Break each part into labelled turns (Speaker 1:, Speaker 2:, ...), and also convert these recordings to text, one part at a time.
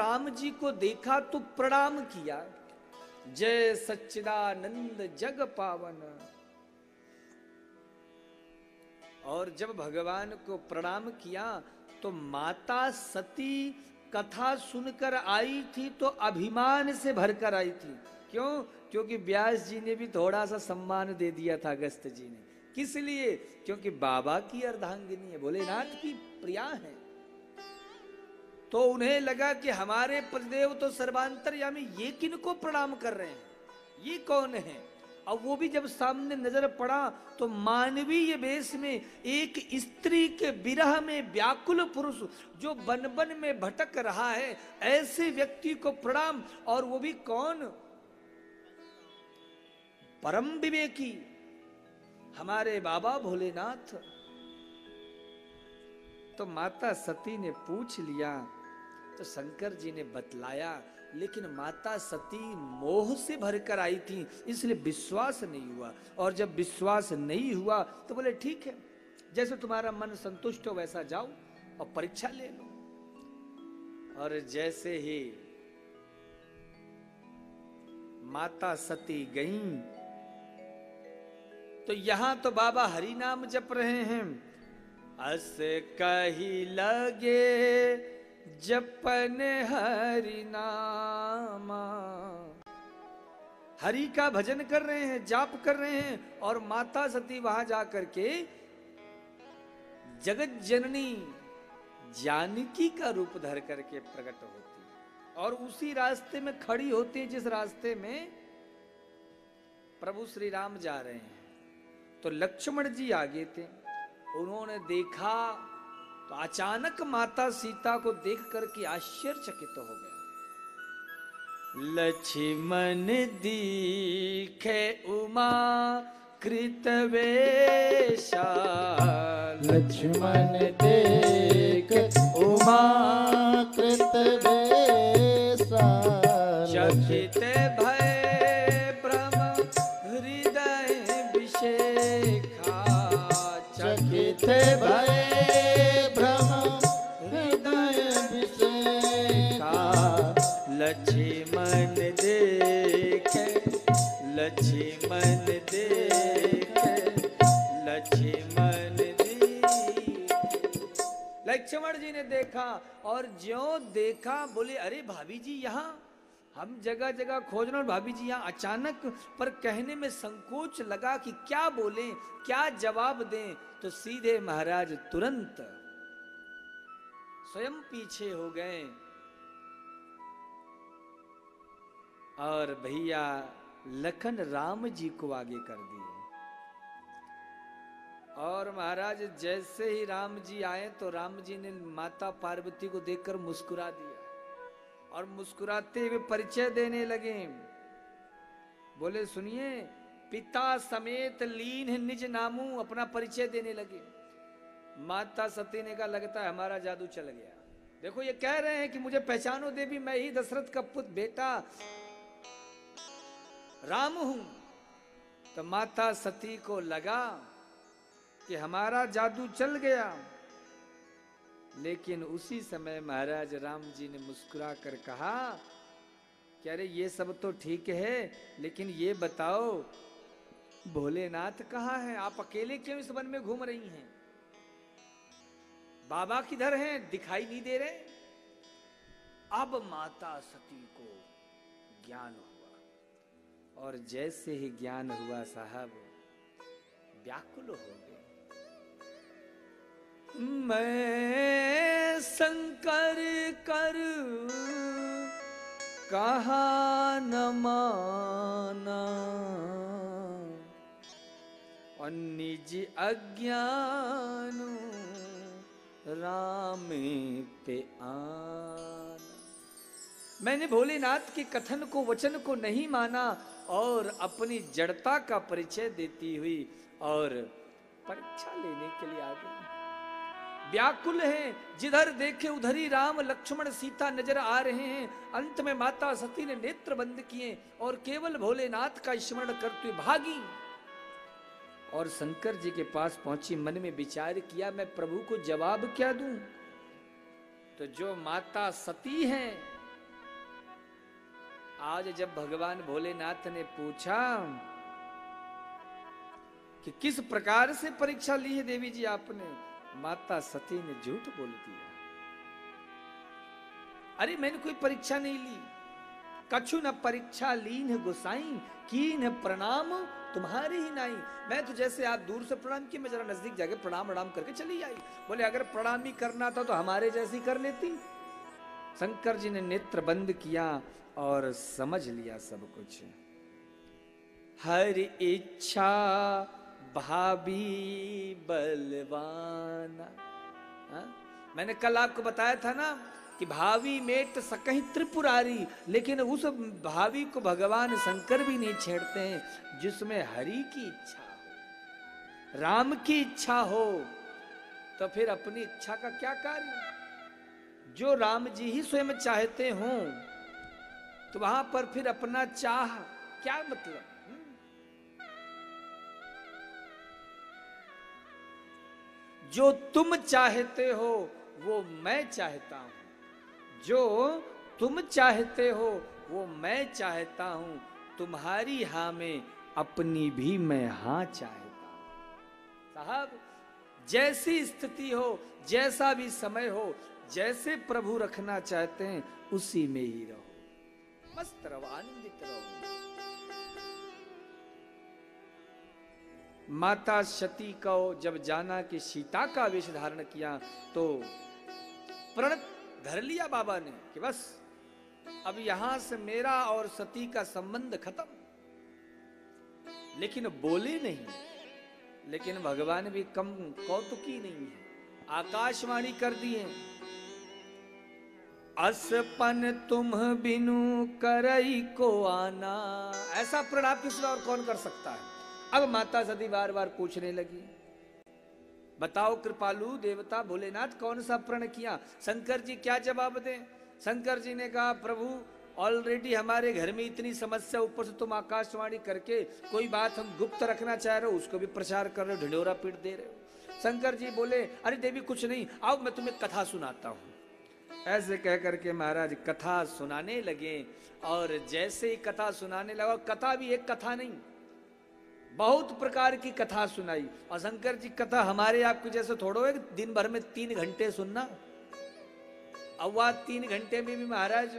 Speaker 1: राम जी को देखा तो प्रणाम किया, जय सच्चिदानंद जग पावन। और जब भगवान को प्रणाम किया तो माता सती कथा सुनकर आई थी तो अभिमान से भरकर आई थी। क्यों? क्योंकि व्यास जी ने भी थोड़ा सा सम्मान दे दिया था अगस्त जी ने। किस लिए? क्योंकि बाबा की अर्धांगिनी है, भोलेनाथ की प्रिया है। तो उन्हें लगा कि हमारे पतिदेव तो सर्वांतरयामी, ये किनको प्रणाम कर रहे हैं, ये कौन है? अब वो भी जब सामने नजर पड़ा तो मानवीय वेश में एक स्त्री के विरह में व्याकुल पुरुष जो वन वन में भटक रहा है, ऐसे व्यक्ति को प्रणाम, और वो भी कौन? परम विवेकी हमारे बाबा भोलेनाथ। तो माता सती ने पूछ लिया तो शंकर जी ने बतलाया, लेकिन माता सती मोह से भरकर आई थी, इसलिए विश्वास नहीं हुआ। और जब विश्वास नहीं हुआ तो बोले ठीक है, जैसे तुम्हारा मन संतुष्ट हो वैसा जाओ और परीक्षा ले लो। और जैसे ही माता सती गईं तो यहां तो बाबा हरि नाम जप रहे हैं। अस कही लगे जपन हरि नामा, हरि का भजन कर रहे हैं, जाप कर रहे हैं। और माता सती वहां जाकर के जगत जननी जानकी का रूप धर करके प्रकट होती है और उसी रास्ते में खड़ी होती है जिस रास्ते में प्रभु श्री राम जा रहे हैं। तो लक्ष्मण जी आगे थे, उन्होंने देखा तो अचानक माता सीता को देख करके आश्चर्यचकित हो गए। लक्ष्मण दीखे उमा कृतवेशा,
Speaker 2: लक्ष्मण देख उमा कृतवेशा,
Speaker 1: चकित भय ब्रह्म हृदय विशेखा,
Speaker 2: चकित भय
Speaker 1: लक्ष्मण देखे, लक्ष्मण देखे, लक्ष्मण देखे। लक्ष्मण जी ने देखा और ज्यों देखा बोले अरे भाभी जी यहाँ, हम जगह जगह खोज रहे हैं, भाभी जी यहाँ अचानक। पर कहने में संकोच लगा कि क्या बोलें, क्या जवाब दें। तो सीधे महाराज तुरंत स्वयं पीछे हो गए और भैया लखन राम जी को आगे कर दिए। और महाराज जैसे ही राम जी आए तो राम जी ने माता पार्वती को देखकर मुस्कुरा दिया और मुस्कुराते हुए परिचय देने लगे। बोले सुनिए, पिता समेत लीन है निज नामू, अपना परिचय देने लगे। माता सती ने कहा लगता है हमारा जादू चल गया। देखो ये कह रहे हैं कि मुझे पहचानो देवी, मैं ही दशरथ का पुत्र बेटा राम हूं। तो माता सती को लगा कि हमारा जादू चल गया। लेकिन उसी समय महाराज राम जी ने मुस्कुरा कर कहा कि अरे ये सब तो ठीक है, लेकिन ये बताओ भोलेनाथ कहाँ है? आप अकेले क्यों इस वन में घूम रही हैं? बाबा किधर हैं? दिखाई नहीं दे रहे। अब माता सती को ज्ञान हुआ और जैसे ही ज्ञान हुआ साहब व्याकुल हो गए। मैं शंकर कर कहा न माना और निज अज्ञान राम पे आना। मैंने भोलेनाथ के कथन को, वचन को नहीं माना और अपनी जड़ता का परिचय देती हुई और परीक्षा लेने के लिए आ गई। व्याकुल हैं, जिधर देखे उधर ही राम लक्ष्मण सीता नजर आ रहे हैं। अंत में माता सती ने नेत्र बंद किए और केवल भोलेनाथ का स्मरण करते हुए भागी और शंकर जी के पास पहुंची। मन में विचार किया मैं प्रभु को जवाब क्या दूं। तो जो माता सती हैं आज जब भगवान भोलेनाथ ने पूछा कि किस प्रकार से परीक्षा ली है देवी जी आपने, माता सती ने झूठ बोल दिया। अरे मैंने कोई परीक्षा नहीं ली। कछु न परीक्षा लीन गोसाई, कीन प्रणाम तुम्हारी ही नाई। मैं तो जैसे आप दूर से प्रणाम किए, मैं जरा नजदीक जाके प्रणाम करके चली आई। बोले अगर प्रणाम ही करना था तो हमारे जैसी कर लेती। शंकर जी ने नेत्र बंद किया और समझ लिया सब कुछ। हर इच्छा भाभी बलवाना। मैंने कल आपको बताया था ना कि भावी मेट सकहीं त्रिपुरारी, लेकिन उस भावी को भगवान शंकर भी नहीं छेड़ते हैं जिसमें हरि की इच्छा हो, राम की इच्छा हो। तो फिर अपनी इच्छा का क्या कार्य? जो राम जी ही स्वयं चाहते हों तो वहां पर फिर अपना चाह क्या मतलब? जो तुम चाहते हो वो मैं चाहता हूं, जो तुम चाहते हो वो मैं चाहता हूं, तुम्हारी हां में अपनी भी मैं हां चाहता हूं। साहब जैसी स्थिति हो, जैसा भी समय हो, जैसे प्रभु रखना चाहते हैं उसी में ही रहो, मस्त रहो, आनंदित रहो। माता सती को जब जाना कि सीता का वेश धारण किया तो प्रण धर लिया बाबा ने कि बस अब यहां से मेरा और सती का संबंध खत्म। लेकिन बोले नहीं। लेकिन भगवान भी कम कौतुकी नहीं है, आकाशवाणी कर दिए, असपन तुम बिनु करई को आना। ऐसा प्रण आपके सिवा और कौन कर सकता है? अब माता सती बार बार पूछने लगी, बताओ कृपालु देवता भोलेनाथ कौन सा प्रण किया? शंकर जी क्या जवाब दें? शंकर जी ने कहा प्रभु ऑलरेडी हमारे घर में इतनी समस्या, ऊपर से तुम आकाशवाणी करके कोई बात हम गुप्त रखना चाह रहे हो उसको भी प्रचार कर रहे हो, ढिंढोरा पीट दे रहे हो। शंकर जी बोले अरे देवी कुछ नहीं, आओ मैं तुम्हें कथा सुनाता हूं। ऐसे कह करके महाराज कथा सुनाने लगे। और जैसे ही कथा सुनाने लगा, कथा भी एक कथा नहीं, बहुत प्रकार की कथा सुनाई। और शंकर जी कथा हमारे आपके जैसे थोड़ो है दिन भर में 3 घंटे सुनना। अब वह 3 घंटे में भी महाराज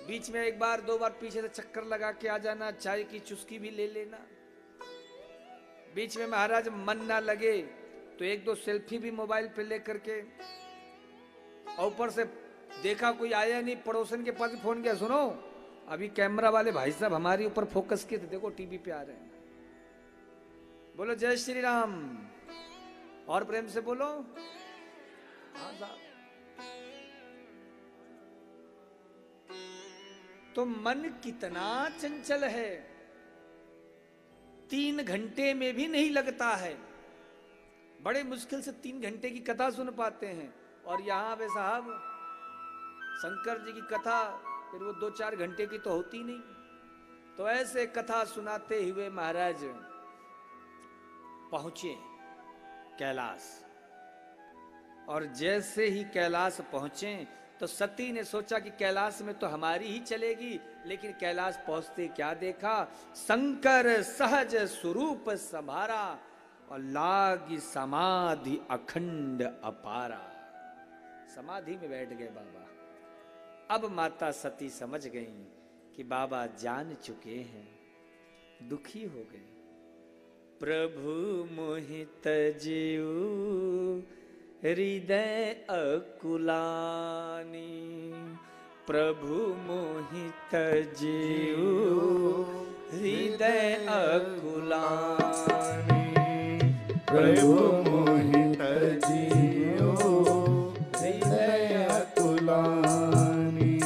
Speaker 1: बीच में 1 बार 2 बार पीछे से चक्कर लगा के आ जाना, चाय की चुस्की भी ले लेना। बीच में महाराज मन ना लगे तो 1-2 सेल्फी भी मोबाइल पे ले करके, और ऊपर से देखा कोई आया नहीं, पड़ोसन के पास फोन किया, सुनो अभी कैमरा वाले भाई साहब हमारे ऊपर फोकस किए थे, देखो टीवी पे आ रहे हैं। बोलो जय श्री राम, और प्रेम से बोलो। हाँ साहब। तो मन कितना चंचल है, 3 घंटे में भी नहीं लगता है। बड़े मुश्किल से 3 घंटे की कथा सुन पाते हैं। और यहां पे साहब शंकर जी की कथा फिर वो 2-4 घंटे की तो होती नहीं। तो ऐसे कथा सुनाते हुए महाराज पहुंचे कैलाश। और जैसे ही कैलाश पहुंचे तो सती ने सोचा कि कैलाश में तो हमारी ही चलेगी, लेकिन कैलाश पहुंचते क्या देखा, शंकर सहज स्वरूप संभारा और लागी समाधि अखंड अपारा। समाधि में बैठ गए बाबा। अब माता सती समझ गई कि बाबा जान चुके हैं, दुखी हो गए। प्रभु मोहित जीव हृदय अकुलानी, प्रभु मोहित जीव हृदय अकुलानी,
Speaker 2: प्रभु मोहित जीव हृदय अकुलानी,